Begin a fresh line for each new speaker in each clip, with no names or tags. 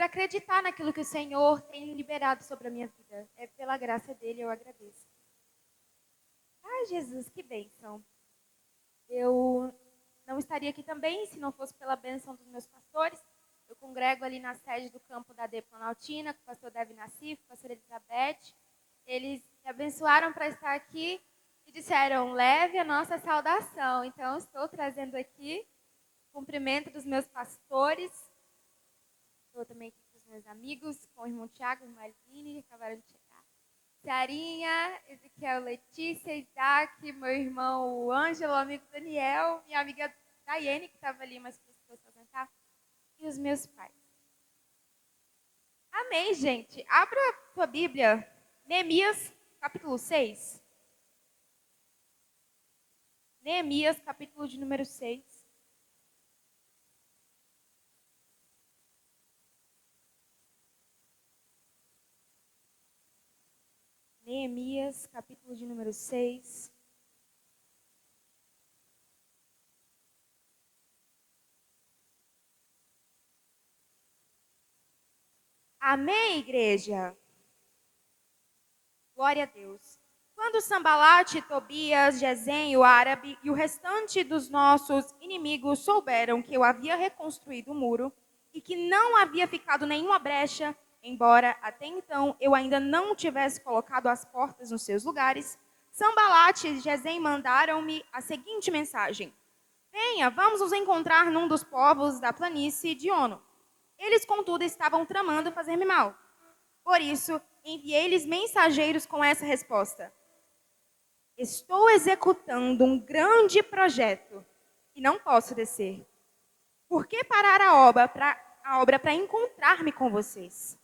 por acreditar naquilo que o Senhor tem liberado sobre a minha vida. É pela graça dele, eu agradeço. Ai, Jesus, que bênção. Eu não estaria aqui também se não fosse pela bênção dos meus pastores. Eu congrego ali na sede do campo da AD Planaltina, com o pastor Davi Nassif, com a pastora Elizabeth. Eles me abençoaram para estar aqui e disseram, leve a nossa saudação. Então, estou trazendo aqui o cumprimento dos meus pastores. Estou também aqui com os meus amigos, com o irmão Tiago e a irmã Aline, que acabaram de chegar. Sarinha, Ezequiel, Letícia, Isaac, meu irmão Ângelo, amigo Daniel, minha amiga Daiane, que estava ali, mas precisou se ausentar, e os meus pais. Amém, gente. Abra a sua Bíblia, Neemias, capítulo 6. Neemias, capítulo de número 6. Neemias, capítulo de número 6. Amém, igreja? Glória a Deus. Quando Sambalate, Tobias, Gesem, o árabe e o restante dos nossos inimigos souberam que eu havia reconstruído o muro e que não havia ficado nenhuma brecha, embora até então eu ainda não tivesse colocado as portas nos seus lugares, Sambalate e Gesem mandaram-me a seguinte mensagem: venha, vamos nos encontrar num dos povos da planície de Ono. Eles, contudo, estavam tramando fazer-me mal. Por isso, enviei-lhes mensageiros com essa resposta: estou executando um grande projeto e não posso descer. Por que parar a obra para encontrar-me com vocês?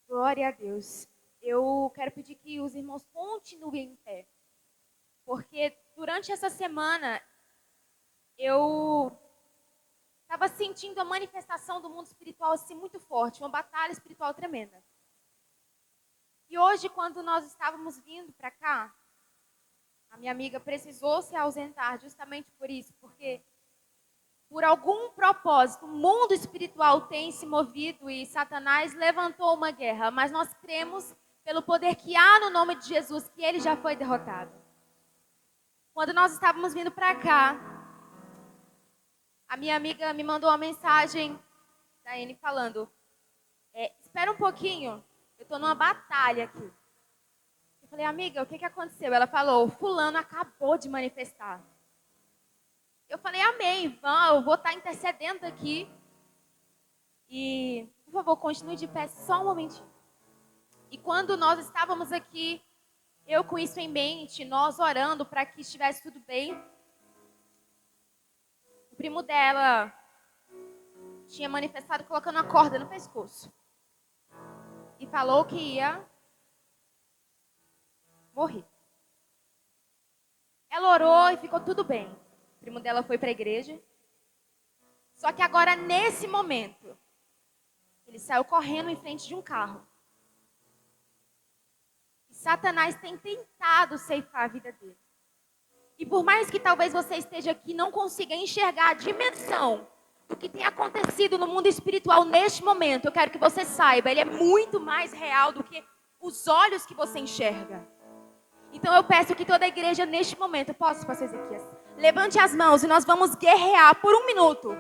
Glória a Deus. Eu quero pedir que os irmãos continuem em pé. Porque durante essa semana eu estava sentindo a manifestação do mundo espiritual assim muito forte, uma batalha espiritual tremenda. E hoje, quando nós estávamos vindo para cá, a minha amiga precisou se ausentar justamente por isso, porque por algum propósito, o mundo espiritual tem se movido e Satanás levantou uma guerra, mas nós cremos pelo poder que há no nome de Jesus que ele já foi derrotado. Quando nós estávamos vindo para cá, a minha amiga me mandou uma mensagem da Anne falando: espera um pouquinho, eu estou numa batalha aqui. Eu falei, amiga, o que aconteceu? Ela falou, fulano acabou de manifestar. Eu falei, amém, eu vou estar intercedendo aqui. E, por favor, continue de pé só um momentinho. E quando nós estávamos aqui, eu com isso em mente, nós orando para que estivesse tudo bem, o primo dela tinha manifestado colocando uma corda no pescoço. E falou que ia morrer. Ela orou e ficou tudo bem. O primo dela foi para a igreja. Só que agora, nesse momento, ele saiu correndo em frente de um carro. E Satanás tem tentado ceifar a vida dele. E por mais que talvez você esteja aqui e não consiga enxergar a dimensão do que tem acontecido no mundo espiritual neste momento, eu quero que você saiba, ele é muito mais real do que os olhos que você enxerga. Então eu peço que toda a igreja neste momento, posso, pastor Ezequias, levante as mãos e nós vamos guerrear por 1 minuto.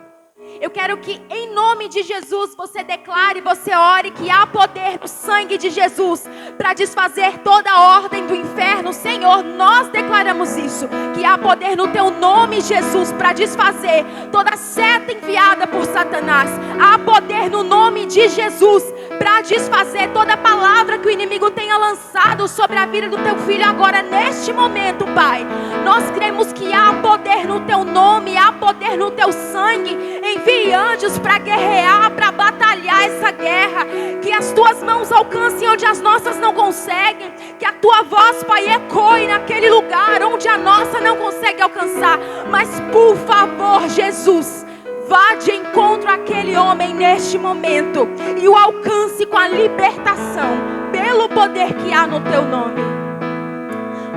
Eu quero que em nome de Jesus você declare, você ore que há poder no sangue de Jesus para desfazer toda a ordem do inferno. Senhor, nós declaramos isso, que há poder no teu nome, Jesus, para desfazer toda seta enviada por Satanás. Há poder no nome de Jesus para desfazer toda palavra que o inimigo tenha lançado sobre a vida do teu filho agora, neste momento, Pai. Nós cremos que há poder no teu nome, há poder no teu sangue. Envie anjos para guerrear, para batalhar essa guerra. Que as tuas mãos alcancem onde as nossas não conseguem. Que a tua voz, Pai, ecoe naquele lugar onde a nossa não consegue alcançar. Mas por favor, Jesus, vá de encontro àquele homem neste momento e o alcance com a libertação pelo poder que há no teu nome.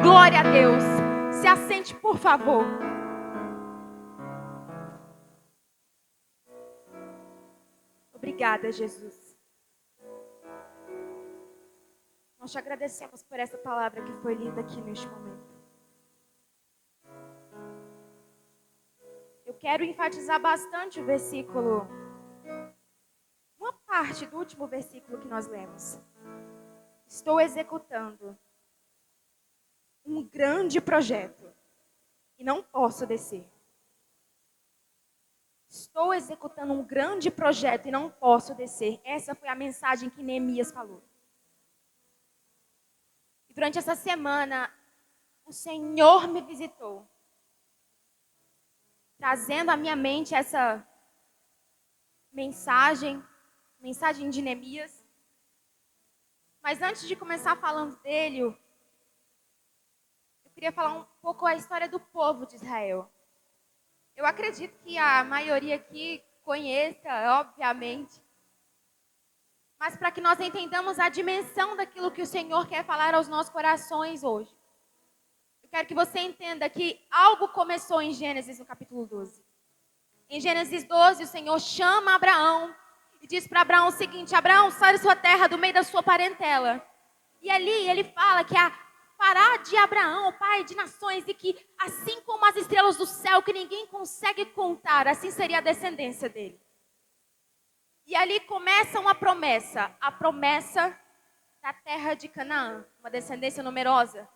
Glória a Deus. Se assente, por favor. Obrigada, Jesus. Nós te agradecemos por essa palavra que foi lida aqui neste momento. Eu quero enfatizar bastante o versículo, uma parte do último versículo que nós lemos. Estou executando um grande projeto e não posso descer. Estou executando um grande projeto e não posso descer. Essa foi a mensagem que Neemias falou. E durante essa semana, o Senhor me visitou, trazendo à minha mente essa mensagem de Neemias. Mas antes de começar falando dele, eu queria falar um pouco a história do povo de Israel. Eu acredito que a maioria aqui conheça, obviamente. Mas para que nós entendamos a dimensão daquilo que o Senhor quer falar aos nossos corações hoje. Eu quero que você entenda que algo começou em Gênesis, no capítulo 12. Em Gênesis 12, o Senhor chama Abraão e diz para Abraão o seguinte: Abraão, sai da sua terra, do meio da sua parentela. E ali ele fala que fará de Abraão pai de nações e que assim como as estrelas do céu que ninguém consegue contar, assim seria a descendência dele. E ali começa uma promessa, a promessa da terra de Canaã, uma descendência numerosa,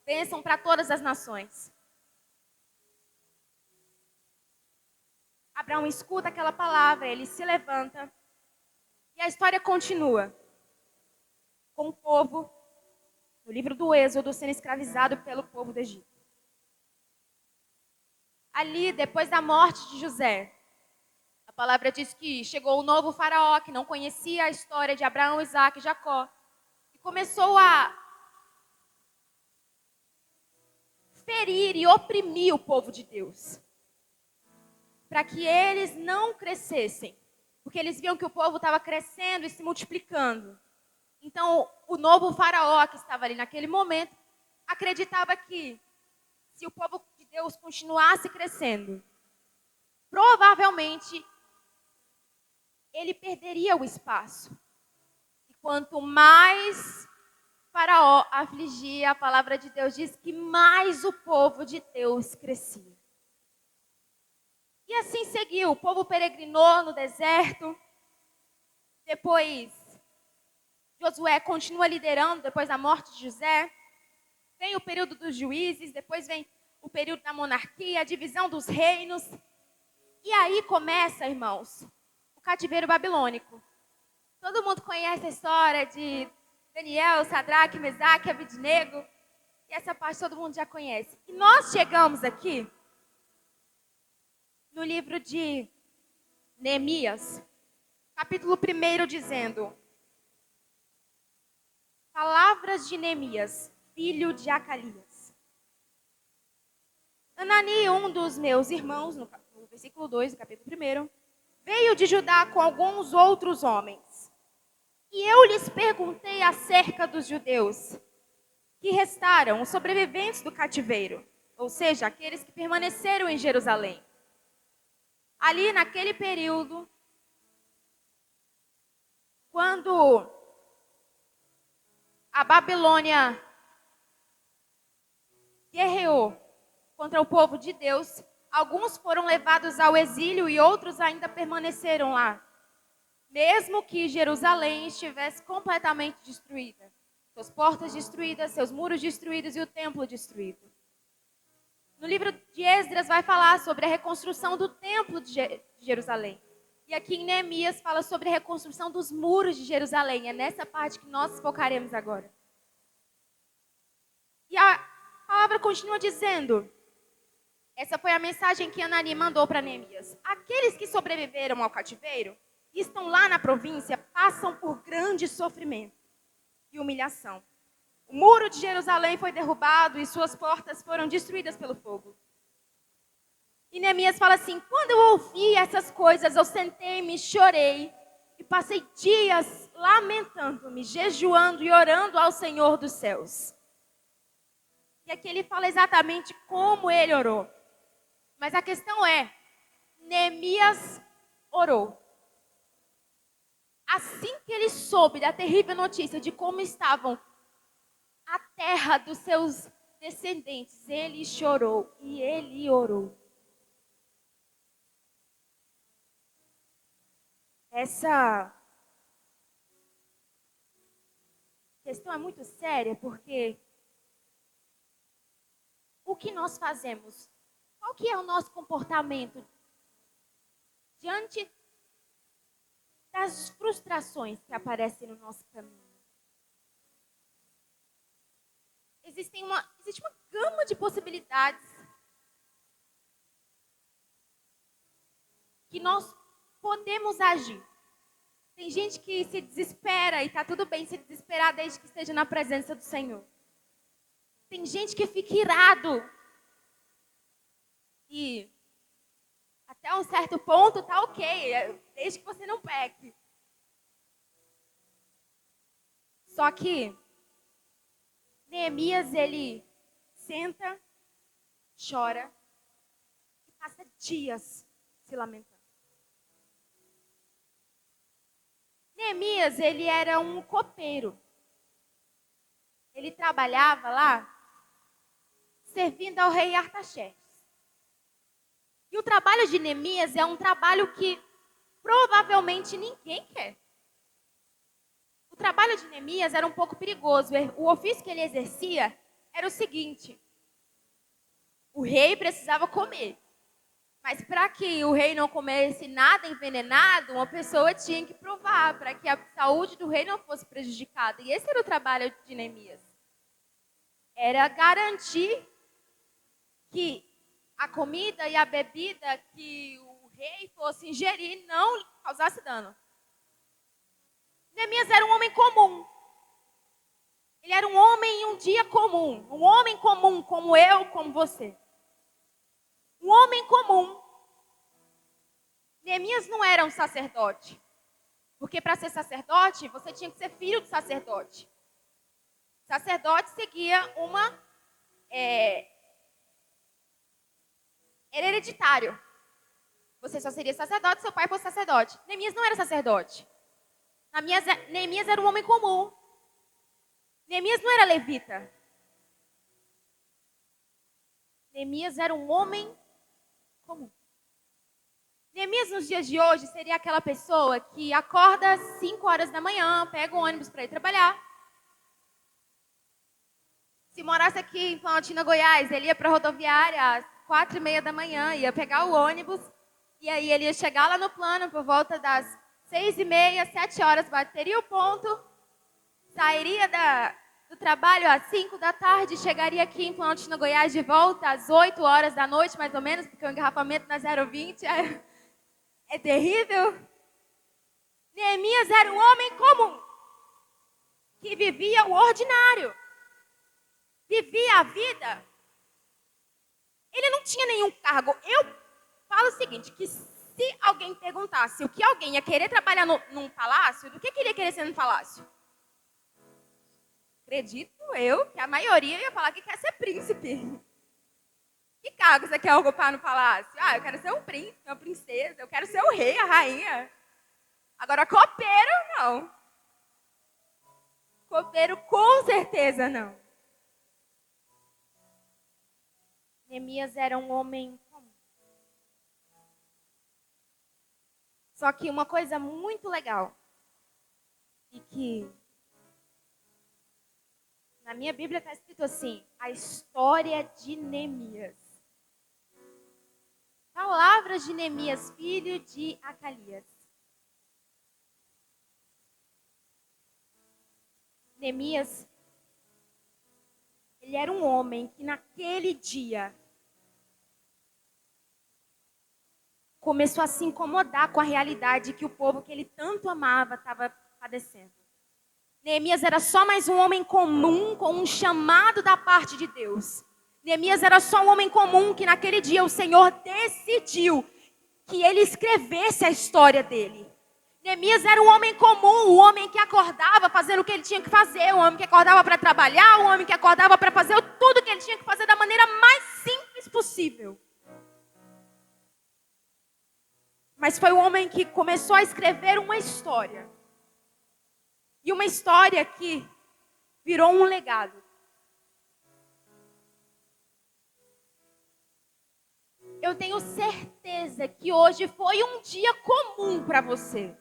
bênção para todas as nações. Abraão escuta aquela palavra, ele se levanta e a história continua com o povo, no livro do Êxodo, sendo escravizado pelo povo do Egito. Ali, depois da morte de José, a palavra diz que chegou o novo faraó, que não conhecia a história de Abraão, Isaac e Jacó, e começou a ferir e oprimir o povo de Deus, para que eles não crescessem, porque eles viam que o povo estava crescendo e se multiplicando. Então, o novo faraó que estava ali naquele momento, acreditava que se o povo de Deus continuasse crescendo, provavelmente ele perderia o espaço. E quanto mais faraó afligia, a palavra de Deus diz que mais o povo de Deus crescia. E assim seguiu, o povo peregrinou no deserto. Depois, Josué continua liderando, depois da morte de José. Vem o período dos juízes, depois vem o período da monarquia, a divisão dos reinos. E aí começa, irmãos, o cativeiro babilônico. Todo mundo conhece a história de Daniel, Sadraque, Mesaque, Abednego. E essa parte todo mundo já conhece. E nós chegamos aqui no livro de Neemias, capítulo 1, dizendo: palavras de Neemias, filho de Acalias. Anani, um dos meus irmãos, no versículo 2 do capítulo 1, veio de Judá com alguns outros homens. E eu lhes perguntei acerca dos judeus que restaram, os sobreviventes do cativeiro, ou seja, aqueles que permaneceram em Jerusalém. Ali naquele período, quando a Babilônia guerreou contra o povo de Deus, alguns foram levados ao exílio e outros ainda permaneceram lá, mesmo que Jerusalém estivesse completamente destruída, suas portas destruídas, seus muros destruídos e o templo destruído. No livro de Esdras vai falar sobre a reconstrução do templo de Jerusalém. E aqui em Neemias fala sobre a reconstrução dos muros de Jerusalém. É nessa parte que nós focaremos agora. E a palavra continua dizendo, essa foi a mensagem que Anani mandou para Neemias. Aqueles que sobreviveram ao cativeiro e estão lá na província passam por grande sofrimento e humilhação. O muro de Jerusalém foi derrubado e suas portas foram destruídas pelo fogo. E Neemias fala assim: quando eu ouvi essas coisas, eu sentei-me, chorei e passei dias lamentando-me, jejuando e orando ao Senhor dos céus. E aqui ele fala exatamente como ele orou. Mas a questão é, Neemias orou. assim que ele soube da terrível notícia de como estavam a terra dos seus descendentes, ele chorou e ele orou. Essa questão é muito séria porque o que nós fazemos? Qual que é o nosso comportamento diante das frustrações que aparecem no nosso caminho? Existe uma gama de possibilidades que nós podemos agir. Tem gente que se desespera e está tudo bem se desesperar desde que esteja na presença do Senhor. Tem gente que fica irado e até um certo ponto tá ok, desde que você não peque. Só que Neemias, ele senta, chora e passa dias se lamentando. Neemias, ele era um copeiro. Ele trabalhava lá servindo ao rei Artaxerxes. E o trabalho de Neemias é um trabalho que provavelmente ninguém quer. O trabalho de Neemias era um pouco perigoso. O ofício que ele exercia era o seguinte: o rei precisava comer. Mas para que o rei não comesse nada envenenado, uma pessoa tinha que provar para que a saúde do rei não fosse prejudicada. E esse era o trabalho de Neemias. Era garantir que a comida e a bebida que o rei fosse ingerir não causasse dano. Neemias era um homem comum. Ele era um homem em um dia comum. Um homem comum como eu, como você. Um homem comum. Neemias não era um sacerdote. Porque para ser sacerdote, você tinha que ser filho do sacerdote. O sacerdote seguia era hereditário. Você só seria sacerdote se seu pai fosse sacerdote. Neemias não era sacerdote. Neemias era um homem comum. Neemias não era levita. Neemias era um homem comum. Neemias nos dias de hoje seria aquela pessoa que acorda às 5 horas da manhã, pega o ônibus para ir trabalhar. Se morasse aqui em Planaltina, Goiás, ele ia para a rodoviária às 4h30 da manhã, ia pegar o ônibus, e aí ele ia chegar lá no plano por volta das 6h30, 7 horas, bateria o ponto, sairia do trabalho às 5 da tarde, chegaria aqui em Planaltina, Goiás de volta às 8 horas da noite, mais ou menos, porque o engarrafamento na 020 é terrível. Neemias era um homem comum, que vivia o ordinário, vivia a vida. Ele não tinha nenhum cargo. Eu falo o seguinte, que se alguém perguntasse o que alguém ia querer trabalhar num palácio, do que ele ia querer ser num palácio? Acredito eu que a maioria ia falar que quer ser príncipe. Que cargo você quer ocupar no palácio? Ah, eu quero ser um príncipe, uma princesa, eu quero ser o rei, a rainha. Agora, copeiro, não. Copeiro, com certeza, não. Neemias era um homem comum. Só que uma coisa muito legal, e que na minha Bíblia está escrito assim, a história de Neemias. Palavras de Neemias, filho de Acalias. Neemias, ele era um homem que naquele dia começou a se incomodar com a realidade que o povo que ele tanto amava estava padecendo. Neemias era só mais um homem comum com um chamado da parte de Deus. Neemias era só um homem comum que naquele dia o Senhor decidiu que ele escrevesse a história dele. Neemias era um homem comum, um homem que acordava fazendo o que ele tinha que fazer, um homem que acordava para trabalhar, um homem que acordava para fazer tudo o que ele tinha que fazer da maneira mais simples possível. Mas foi um homem que começou a escrever uma história. E uma história que virou um legado. Eu tenho certeza que hoje foi um dia comum para você.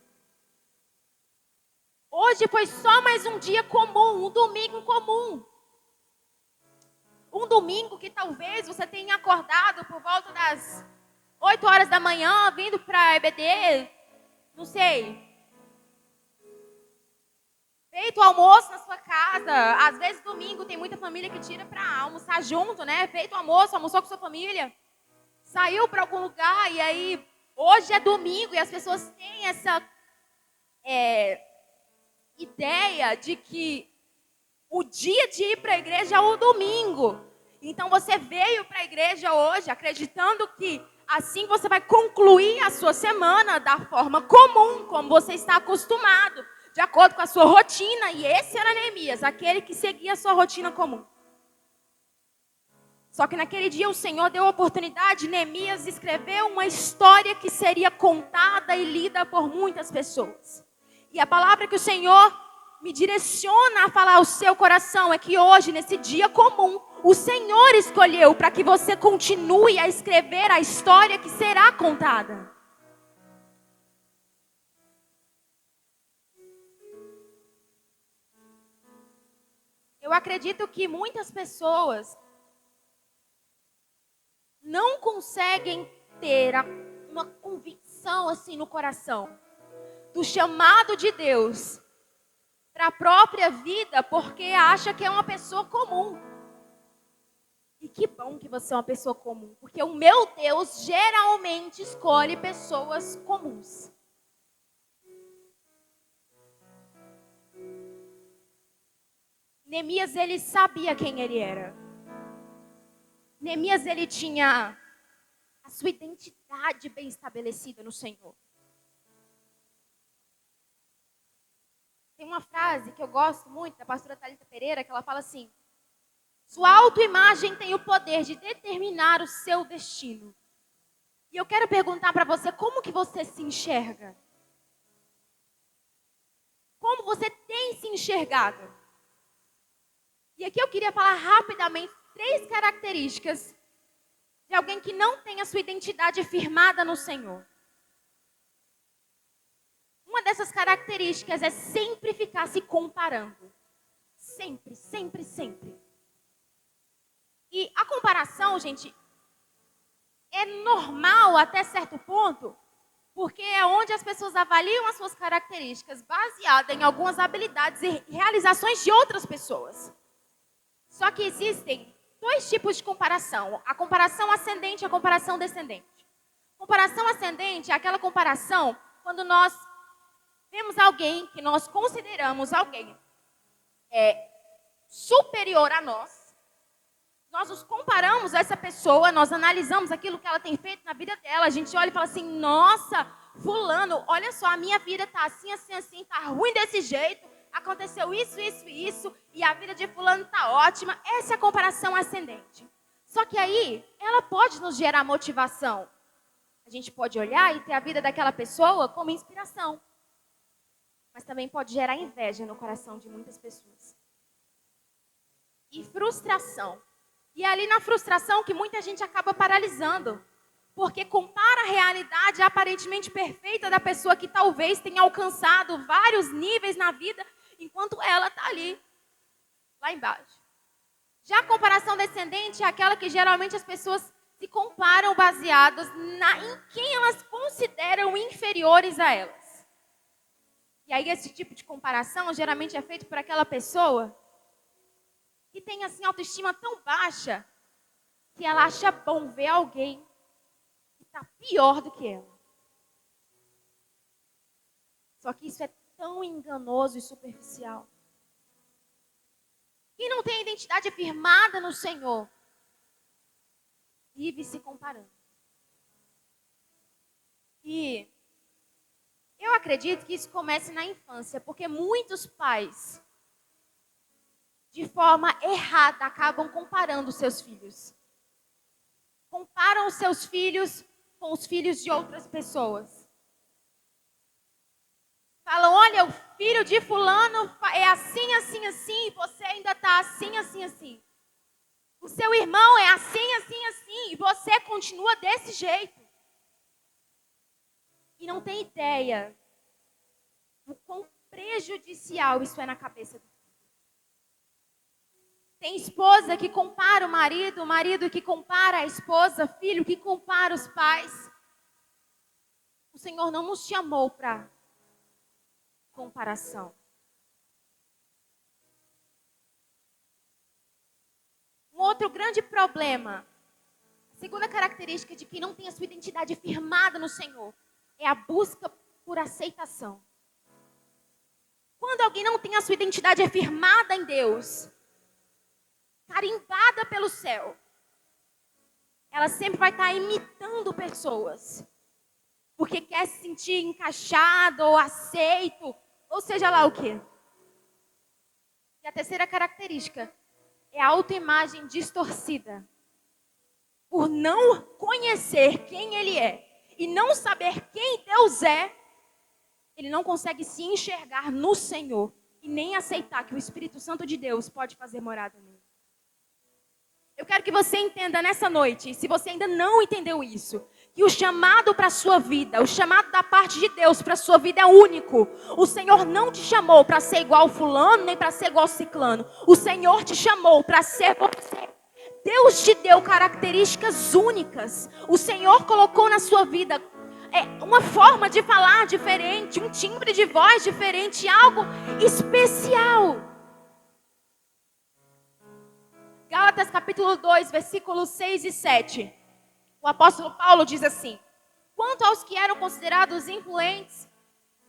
Hoje foi só mais um dia comum, um domingo comum. Um domingo que talvez você tenha acordado por volta das 8 horas da manhã, vindo para a EBD, não sei. Feito o almoço na sua casa. Às vezes domingo tem muita família que tira para almoçar junto, né? Feito o almoço, almoçou com sua família. Saiu para algum lugar e aí hoje é domingo e as pessoas têm essa ideia de que o dia de ir para a igreja é o domingo. Então você veio para a igreja hoje acreditando que assim você vai concluir a sua semana da forma comum, como você está acostumado, de acordo com a sua rotina. E esse era Neemias, aquele que seguia a sua rotina comum. Só que naquele dia o Senhor deu a oportunidade de Neemias escrever uma história que seria contada e lida por muitas pessoas. E a palavra que o Senhor me direciona a falar ao seu coração é que hoje, nesse dia comum, o Senhor escolheu para que você continue a escrever a história que será contada. Eu acredito que muitas pessoas não conseguem ter uma convicção assim no coração do chamado de Deus para a própria vida, porque acha que é uma pessoa comum. E que bom que você é uma pessoa comum, porque o meu Deus geralmente escolhe pessoas comuns. Neemias, ele sabia quem ele era. Neemias, ele tinha a sua identidade bem estabelecida no Senhor. Tem uma frase que eu gosto muito, da pastora Thalita Pereira, que ela fala assim: sua autoimagem tem o poder de determinar o seu destino. E eu quero perguntar para você, como que você se enxerga? Como você tem se enxergado? E aqui eu queria falar rapidamente 3 características de alguém que não tem a sua identidade firmada no Senhor. Uma dessas características é sempre ficar se comparando. Sempre, sempre, sempre. E a comparação, gente, é normal até certo ponto, porque é onde as pessoas avaliam as suas características baseadas em algumas habilidades e realizações de outras pessoas. Só que existem 2 tipos de comparação: a comparação ascendente e a comparação descendente. Comparação ascendente é aquela comparação quando nós vemos alguém que nós consideramos alguém superior a nós, nós nos comparamos a essa pessoa, nós analisamos aquilo que ela tem feito na vida dela, a gente olha e fala assim: nossa, fulano, olha só, a minha vida tá assim, assim, assim, tá ruim desse jeito, aconteceu isso, isso e isso, e a vida de fulano tá ótima. Essa é a comparação ascendente. Só que aí, ela pode nos gerar motivação. A gente pode olhar e ter a vida daquela pessoa como inspiração. Mas também pode gerar inveja no coração de muitas pessoas. E frustração. E é ali na frustração que muita gente acaba paralisando. Porque compara a realidade aparentemente perfeita da pessoa que talvez tenha alcançado vários níveis na vida, enquanto ela está ali, lá embaixo. Já a comparação descendente é aquela que geralmente as pessoas se comparam baseadas em quem elas consideram inferiores a elas. E aí esse tipo de comparação geralmente é feito por aquela pessoa que tem assim autoestima tão baixa que ela acha bom ver alguém que está pior do que ela. Só que isso é tão enganoso e superficial. Quem não tem a identidade firmada no Senhor vive se comparando. E eu acredito que isso comece na infância, porque muitos pais, de forma errada, acabam comparando seus filhos. Comparam os seus filhos com os filhos de outras pessoas. Falam: olha, o filho filho de fulano é assim, assim, assim, e você ainda está assim, assim, assim. O seu irmão é assim, assim, assim, e você continua desse jeito. E não tem ideia do quão prejudicial isso é na cabeça do filho. Tem esposa que compara o marido que compara a esposa, filho que compara os pais. O Senhor não nos chamou para comparação. Um outro grande problema, a segunda característica de quem não tem a sua identidade firmada no Senhor, é a busca por aceitação. Quando alguém não tem a sua identidade firmada em Deus, carimbada pelo céu, ela sempre vai estar imitando pessoas, porque quer se sentir encaixado ou aceito, ou seja lá o quê. E a terceira característica é a autoimagem distorcida. Por não conhecer quem ele é e não saber quem Deus é, ele não consegue se enxergar no Senhor e nem aceitar que o Espírito Santo de Deus pode fazer morada nele. Eu quero que você entenda nessa noite, se você ainda não entendeu isso, que o chamado para a sua vida, o chamado da parte de Deus para a sua vida é único. O Senhor não te chamou para ser igual fulano, nem para ser igual ciclano. O Senhor te chamou para ser você. Deus te deu características únicas. O Senhor colocou na sua vida uma forma de falar diferente, um timbre de voz diferente, algo especial. Gálatas capítulo 2, versículos 6 e 7. O apóstolo Paulo diz assim: quanto aos que eram considerados influentes,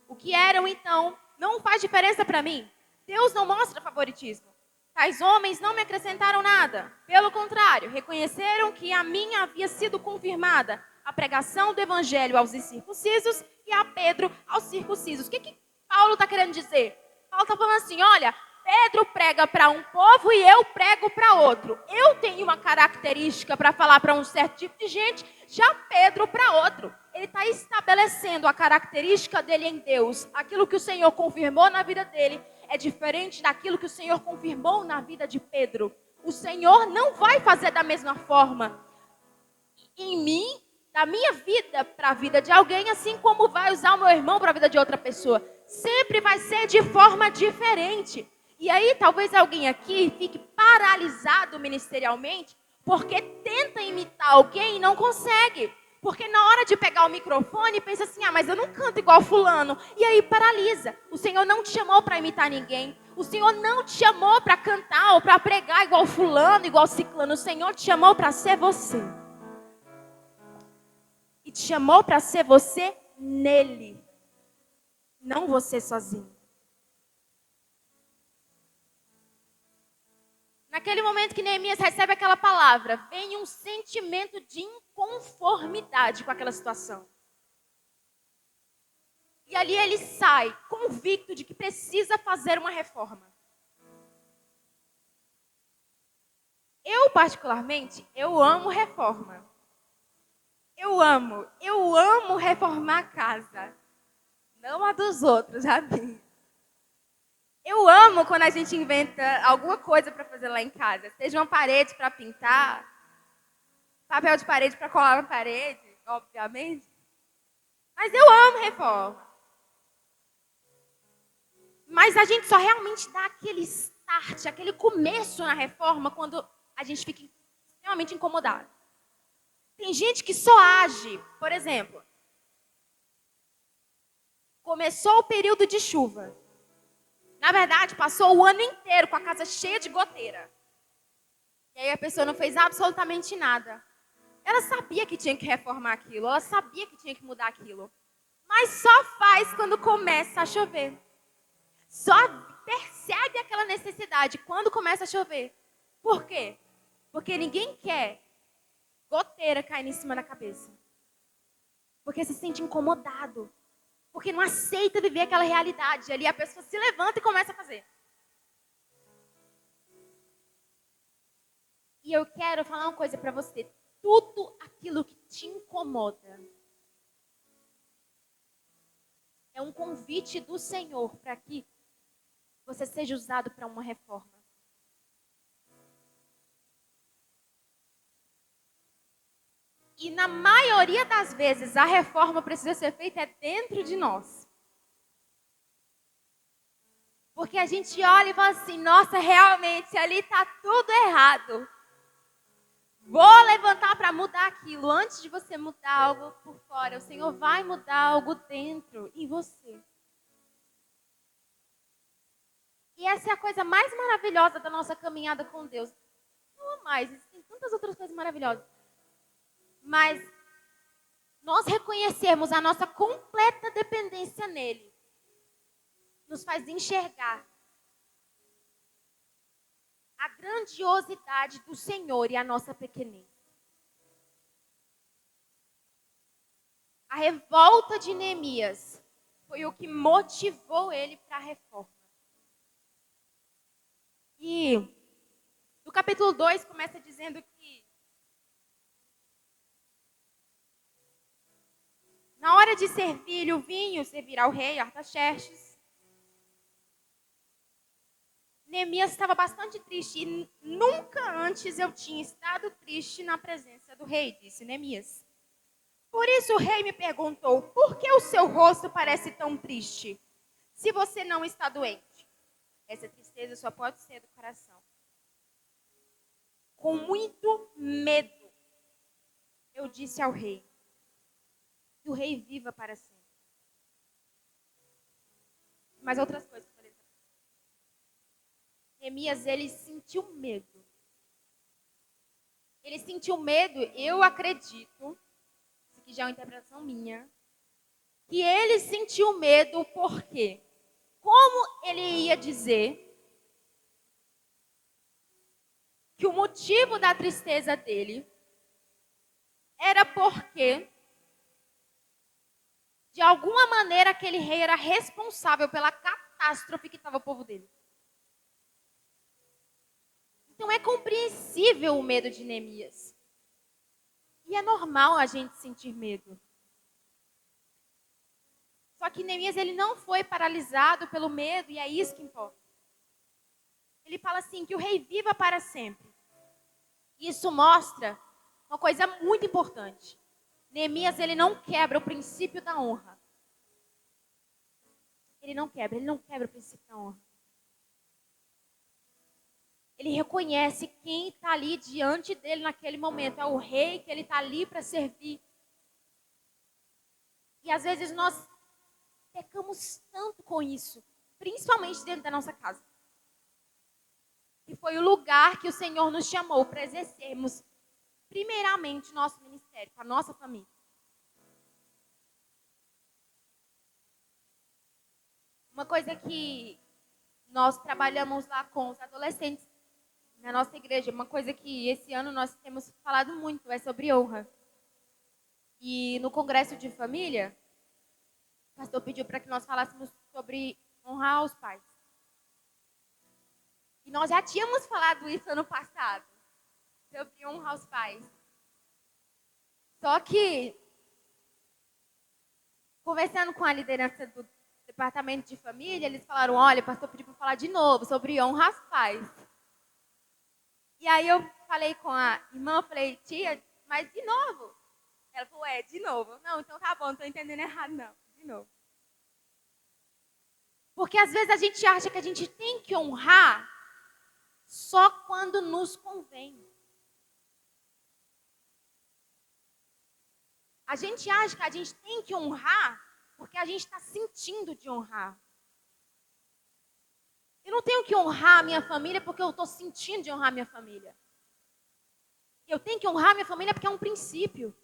o que eram então, não faz diferença para mim. Deus não mostra favoritismo. Tais homens não me acrescentaram nada. Pelo contrário, reconheceram que a mim havia sido confirmada a pregação do evangelho aos incircuncisos e a Pedro aos circuncisos. O que Paulo está querendo dizer? Paulo está falando assim, olha, Pedro prega para um povo e eu prego para outro. Eu tenho uma característica para falar para um certo tipo de gente, já Pedro para outro. Ele está estabelecendo a característica dele em Deus. Aquilo que o Senhor confirmou na vida dele é diferente daquilo que o Senhor confirmou na vida de Pedro. O Senhor não vai fazer da mesma forma em mim, da minha vida para a vida de alguém, assim como vai usar o meu irmão para a vida de outra pessoa. Sempre vai ser de forma diferente. E aí talvez alguém aqui fique paralisado ministerialmente porque tenta imitar alguém e não consegue. Porque na hora de pegar o microfone pensa assim, mas eu não canto igual fulano. E aí paralisa. O Senhor não te chamou para imitar ninguém. O Senhor não te chamou para cantar ou para pregar igual fulano, igual ciclano. O Senhor te chamou para ser você. E te chamou para ser você nele. Não você sozinho. Naquele momento que Neemias recebe aquela palavra, vem um sentimento de inconformidade com aquela situação. E ali ele sai convicto de que precisa fazer uma reforma. Eu, particularmente, eu amo reforma. Eu amo reformar a casa. Não a dos outros, a minha. Eu amo quando a gente inventa alguma coisa para fazer lá em casa. Seja uma parede para pintar, papel de parede para colar na parede, obviamente. Mas eu amo reforma. Mas a gente só realmente dá aquele start, aquele começo na reforma quando a gente fica extremamente incomodado. Tem gente que só age, por exemplo, começou o período de chuva. Na verdade, passou o ano inteiro com a casa cheia de goteira. E aí a pessoa não fez absolutamente nada. Ela sabia que tinha que reformar aquilo, ela sabia que tinha que mudar aquilo. Mas só faz quando começa a chover. Só percebe aquela necessidade quando começa a chover. Por quê? Porque ninguém quer goteira caindo em cima da cabeça. Porque se sente incomodado. Porque não aceita viver aquela realidade. Ali a pessoa se levanta e começa a fazer. E eu quero falar uma coisa para você. Tudo aquilo que te incomoda é um convite do Senhor para que você seja usado para uma reforma. E na maioria das vezes, a reforma precisa ser feita dentro de nós. Porque a gente olha e fala assim, nossa, realmente, ali está tudo errado. Vou levantar para mudar aquilo. Antes de você mudar algo por fora, o Senhor vai mudar algo dentro em você. E essa é a coisa mais maravilhosa da nossa caminhada com Deus. Não há mais, existem tantas outras coisas maravilhosas. Mas nós reconhecermos a nossa completa dependência nele nos faz enxergar a grandiosidade do Senhor e a nossa pequenez. A revolta de Neemias foi o que motivou ele para a reforma. E no capítulo 2 começa dizendo que na hora de servir o vinho, servir ao rei Artaxerxes, Neemias estava bastante triste. E nunca antes eu tinha estado triste na presença do rei, disse Neemias. Por isso o rei me perguntou, por que o seu rosto parece tão triste, se você não está doente? Essa tristeza só pode ser do coração. Com muito medo, eu disse ao rei, que o rei viva para sempre. Mas outras coisas que eu falei também. Neemias, ele sentiu medo. Ele sentiu medo, eu acredito, isso aqui já é uma interpretação minha, que ele sentiu medo porque, como ele ia dizer que o motivo da tristeza dele era porque, de alguma maneira, aquele rei era responsável pela catástrofe que estava o povo dele. Então é compreensível o medo de Neemias. E é normal a gente sentir medo. Só que Neemias, ele não foi paralisado pelo medo, e é isso que importa. Ele fala assim, que o rei viva para sempre. Isso mostra uma coisa muito importante. Neemias, ele não quebra o princípio da honra. Ele não quebra o princípio da honra. Ele reconhece quem está ali diante dele naquele momento. É o rei que ele está ali para servir. E às vezes nós pecamos tanto com isso, principalmente dentro da nossa casa. Que foi o lugar que o Senhor nos chamou para exercermos, primeiramente, o nosso ministério, com a nossa família. Uma coisa que nós trabalhamos lá com os adolescentes na nossa igreja, uma coisa que esse ano nós temos falado muito, é sobre honra. E no congresso de família, o pastor pediu para que nós falássemos sobre honrar os pais. E nós já tínhamos falado isso ano passado, sobre honrar os pais. Só que, conversando com a liderança do departamento de família, eles falaram, olha, o pastor pediu para falar de novo sobre honrar os pais. E aí eu falei com a irmã, falei, tia, mas de novo? Ela falou, de novo. Não, então tá bom, não estou entendendo errado, não. De novo. Porque às vezes a gente acha que a gente tem que honrar só quando nos convém. A gente acha que a gente tem que honrar porque a gente está sentindo de honrar. Eu não tenho que honrar a minha família porque eu estou sentindo de honrar a minha família. Eu tenho que honrar a minha família porque é um princípio.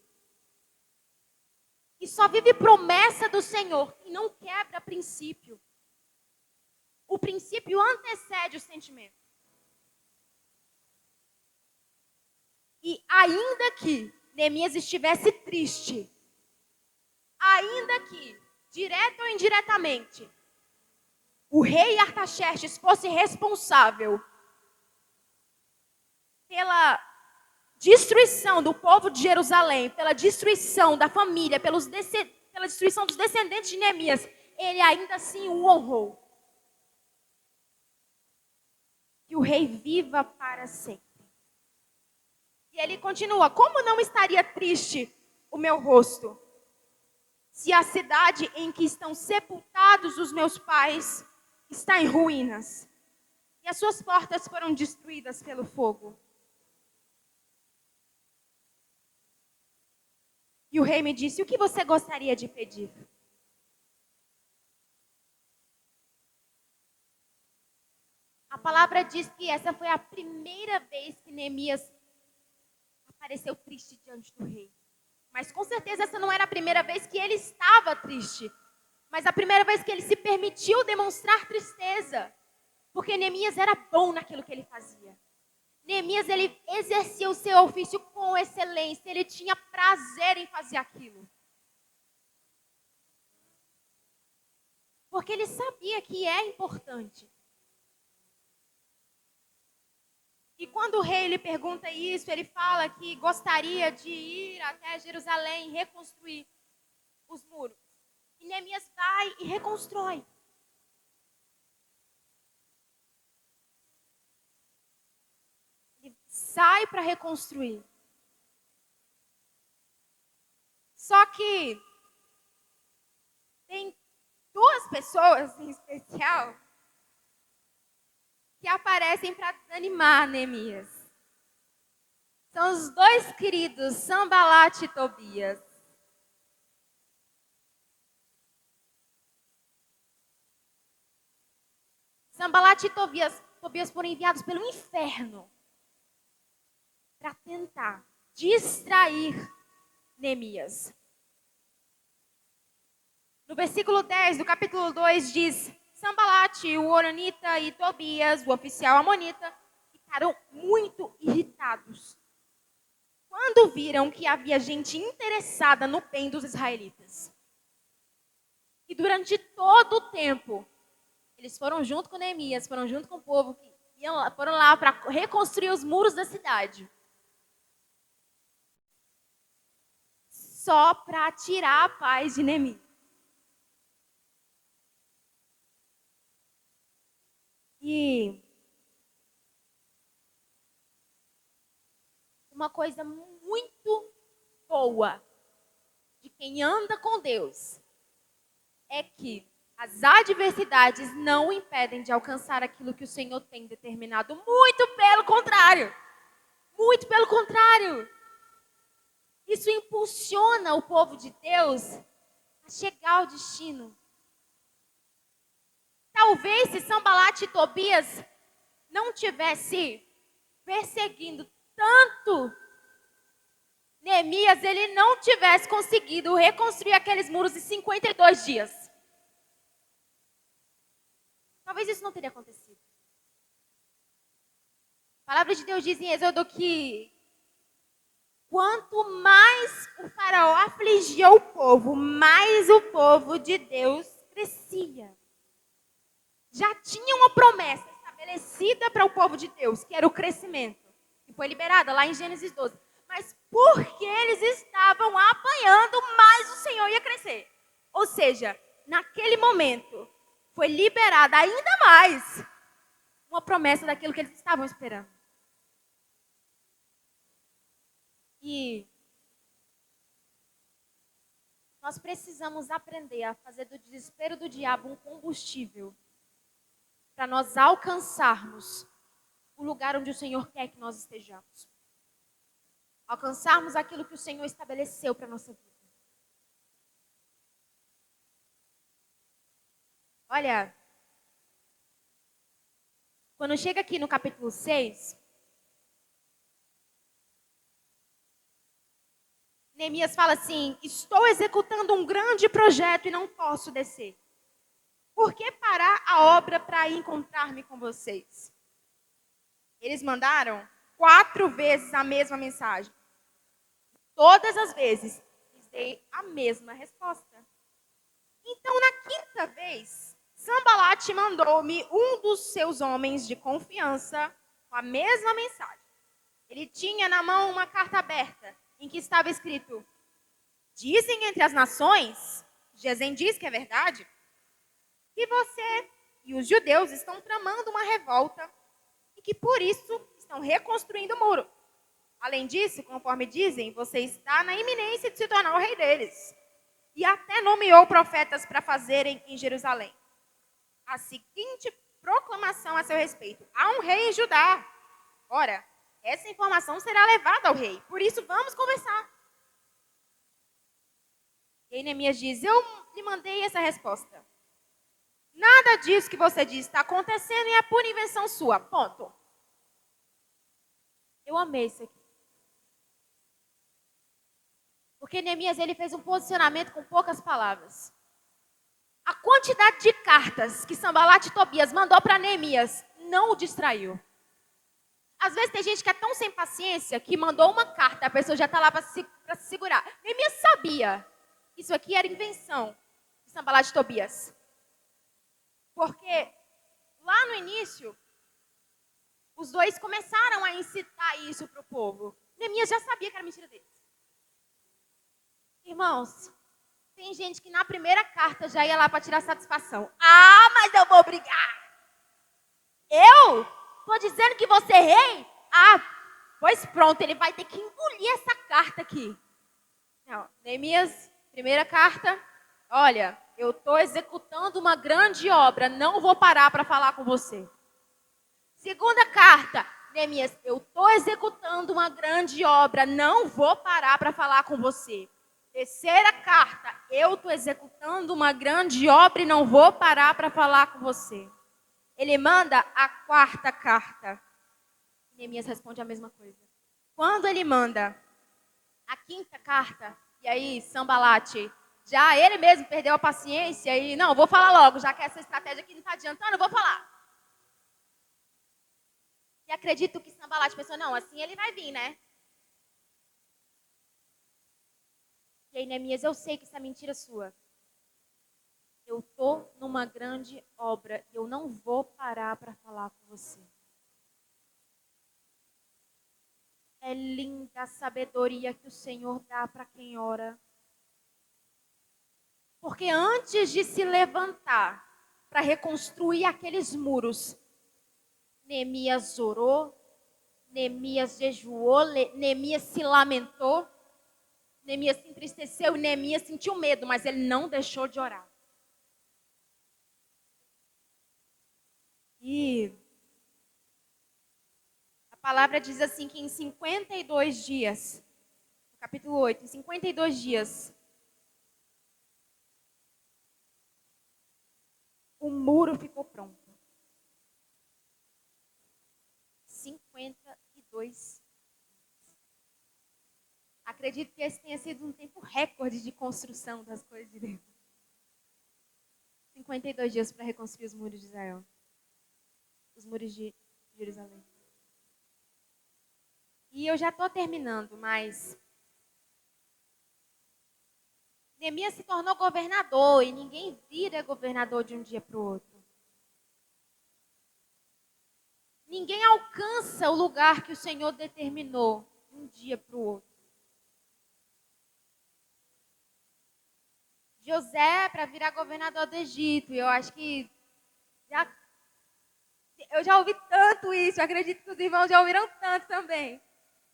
E só vive promessa do Senhor e não quebra princípio. O princípio antecede o sentimento. E ainda que Neemias estivesse triste, ainda que, direto ou indiretamente, o rei Artaxerxes fosse responsável pela destruição do povo de Jerusalém, pela destruição da família, pela destruição dos descendentes de Neemias, ele ainda assim o honrou. que o rei viva para sempre. E ele continua: como não estaria triste o meu rosto, se a cidade em que estão sepultados os meus pais está em ruínas, e as suas portas foram destruídas pelo fogo? E o rei me disse: o que você gostaria de pedir? A palavra diz que essa foi a primeira vez que Neemias apareceu triste diante do rei. Mas com certeza essa não era a primeira vez que ele estava triste. Mas a primeira vez que ele se permitiu demonstrar tristeza. Porque Neemias era bom naquilo que ele fazia. Neemias, ele exercia o seu ofício com excelência. Ele tinha prazer em fazer aquilo. Porque ele sabia que é importante. E quando o rei lhe pergunta isso, ele fala que gostaria de ir até Jerusalém e reconstruir os muros. E Neemias vai e reconstrói. Ele sai para reconstruir. Só que tem duas pessoas em especial que aparecem para desanimar Neemias. São os dois queridos, Sanbalat e Tobias. Sanbalat e Tobias foram enviados pelo inferno para tentar distrair Neemias. No versículo 10 do capítulo 2 diz: Sanbalat, o horonita, e Tobias, o oficial amonita, ficaram muito irritados quando viram que havia gente interessada no bem dos israelitas. E durante todo o tempo, eles foram junto com Neemias, foram junto com o povo, foram lá para reconstruir os muros da cidade. Só para tirar a paz de Neemias. E uma coisa muito boa de quem anda com Deus é que as adversidades não o impedem de alcançar aquilo que o Senhor tem determinado. Muito pelo contrário. Muito pelo contrário. Isso impulsiona o povo de Deus a chegar ao destino. Talvez se Sanbalat e Tobias não tivesse perseguindo tanto Neemias, ele não tivesse conseguido reconstruir aqueles muros em 52 dias. Talvez isso não teria acontecido. A palavra de Deus diz em Êxodo que quanto mais o faraó afligia o povo, mais o povo de Deus crescia. Já tinha uma promessa estabelecida para o povo de Deus, que era o crescimento, que foi liberada lá em Gênesis 12. Mas porque eles estavam apanhando, mais o Senhor ia crescer. Ou seja, naquele momento, foi liberada ainda mais uma promessa daquilo que eles estavam esperando. E nós precisamos aprender a fazer do desespero do diabo um combustível para nós alcançarmos o lugar onde o Senhor quer que nós estejamos. Alcançarmos aquilo que o Senhor estabeleceu para a nossa vida. Olha, quando chega aqui no capítulo 6, Neemias fala assim: estou executando um grande projeto e não posso descer. Por que parar a obra para ir encontrar-me com vocês? Eles mandaram 4 vezes a mesma mensagem. Todas as vezes, lhes dei a mesma resposta. Então, na 5ª vez, Sanbalat mandou-me um dos seus homens de confiança com a mesma mensagem. Ele tinha na mão uma carta aberta, em que estava escrito: dizem entre as nações, Gesem diz que é verdade, que você e os judeus estão tramando uma revolta e que por isso estão reconstruindo o muro. Além disso, conforme dizem, você está na iminência de se tornar o rei deles. E até nomeou profetas para fazerem em Jerusalém a seguinte proclamação a seu respeito: há um rei em Judá. Ora, essa informação será levada ao rei. Por isso, vamos conversar. E aí Neemias diz: eu lhe mandei essa resposta. Nada disso que você diz está acontecendo e é pura invenção sua. Ponto. Eu amei isso aqui. Porque Neemias ele fez um posicionamento com poucas palavras. A quantidade de cartas que Sanbalat e Tobias mandou para Neemias não o distraiu. Às vezes tem gente que é tão sem paciência que mandou uma carta, a pessoa já está lá para se segurar. Neemias sabia que isso aqui era invenção de Sanbalat e Tobias. Porque lá no início, os dois começaram a incitar isso para o povo. Neemias já sabia que era mentira deles. Irmãos, tem gente que na primeira carta já ia lá para tirar satisfação. Ah, mas eu vou brigar. Eu? Estou dizendo que você é rei? Ah, pois pronto, ele vai ter que engolir essa carta aqui. Não, Neemias, primeira carta. Olha, eu estou executando uma grande obra, não vou parar para falar com você. Segunda carta, Neemias, eu estou executando uma grande obra, não vou parar para falar com você. Terceira carta, eu estou executando uma grande obra e não vou parar para falar com você. Ele manda a quarta carta. Neemias responde a mesma coisa. Quando ele manda a quinta carta, e aí Sanbalat, já ele mesmo perdeu a paciência e não, vou falar logo, já que essa estratégia aqui não está adiantando, eu vou falar. E acredito que Sanbalat pensou, não, assim ele vai vir, né? E aí, Neemias, eu sei que isso é mentira sua. Eu estou numa grande obra e eu não vou parar para falar com você. É linda a sabedoria que o Senhor dá para quem ora. Porque antes de se levantar para reconstruir aqueles muros, Neemias orou, Neemias jejuou, Neemias se lamentou, Neemias se entristeceu e Neemias sentiu medo, mas ele não deixou de orar. E a palavra diz assim que em 52 dias, no capítulo 8, em 52 dias, o muro ficou pronto. 52. Acredito que esse tenha sido um tempo recorde de construção das coisas de Deus. 52 dias para reconstruir os muros de Israel. Os muros de Jerusalém. E eu já estou terminando, mas Neemias se tornou governador e ninguém vira governador de um dia para o outro. Ninguém alcança o lugar que o Senhor determinou de um dia para o outro. José para virar governador do Egito, eu acho que eu já ouvi tanto isso, eu acredito que os irmãos já ouviram tanto também.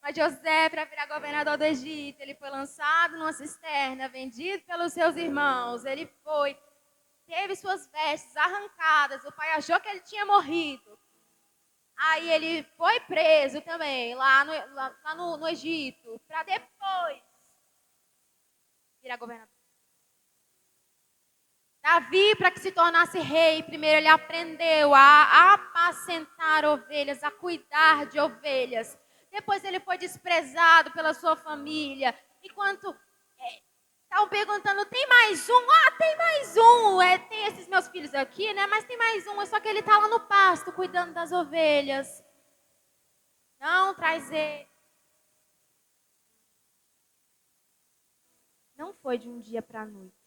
Mas José, para virar governador do Egito, ele foi lançado numa cisterna, vendido pelos seus irmãos. Ele teve suas vestes arrancadas. O pai achou que ele tinha morrido. Aí ele foi preso também, lá no Egito, para depois virar governador. Davi, para que se tornasse rei, primeiro ele aprendeu a apacentar ovelhas, a cuidar de ovelhas. Depois ele foi desprezado pela sua família. Enquanto estavam perguntando, tem mais um? Ah, tem mais um. Tem esses meus filhos aqui, né? Mas tem mais um. Só que ele está lá no pasto, cuidando das ovelhas. Não, traz ele. Não foi de um dia para a noite.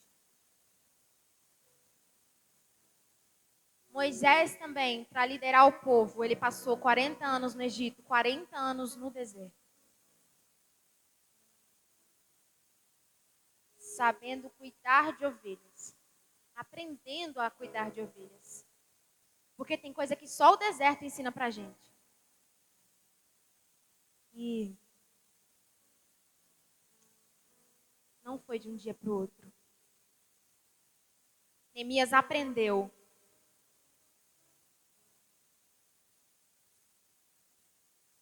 Moisés também, para liderar o povo, ele passou 40 anos no Egito, 40 anos no deserto. Sabendo cuidar de ovelhas. Aprendendo a cuidar de ovelhas. Porque tem coisa que só o deserto ensina pra gente. E não foi de um dia para o outro. Neemias aprendeu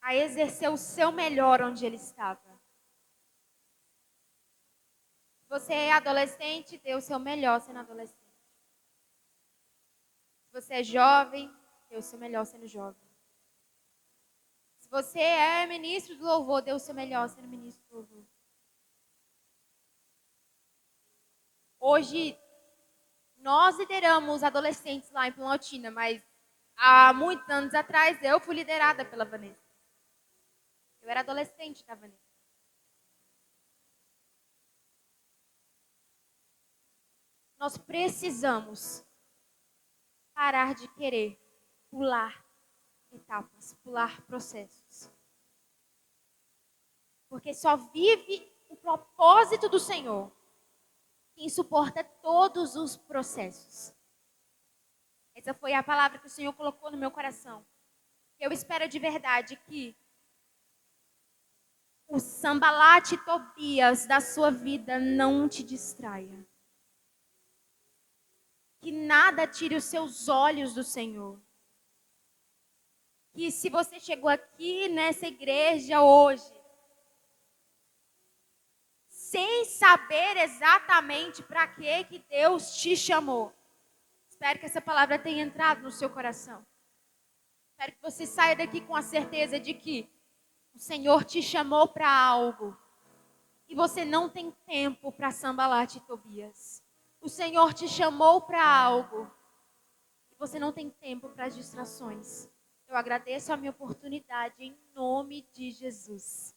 a exercer o seu melhor onde ele estava. Se você é adolescente, dê o seu melhor sendo adolescente. Se você é jovem, dê o seu melhor sendo jovem. Se você é ministro do louvor, dê o seu melhor sendo ministro do louvor. Hoje, nós lideramos adolescentes lá em Planaltina, mas há muitos anos atrás eu fui liderada pela Vanessa. Eu era adolescente da Vanessa. Nós precisamos parar de querer pular etapas, pular processos. Porque só vive o propósito do Senhor quem suporta todos os processos. Essa foi a palavra que o Senhor colocou no meu coração. Eu espero de verdade que o Sambalate Tobias da sua vida não te distraia. Que nada tire os seus olhos do Senhor. Que se você chegou aqui nessa igreja hoje, sem saber exatamente para que Deus te chamou, espero que essa palavra tenha entrado no seu coração. Espero que você saia daqui com a certeza de que o Senhor te chamou para algo e você não tem tempo para Sambalate Tobias. O Senhor te chamou para algo e você não tem tempo para as distrações. Eu agradeço a minha oportunidade em nome de Jesus.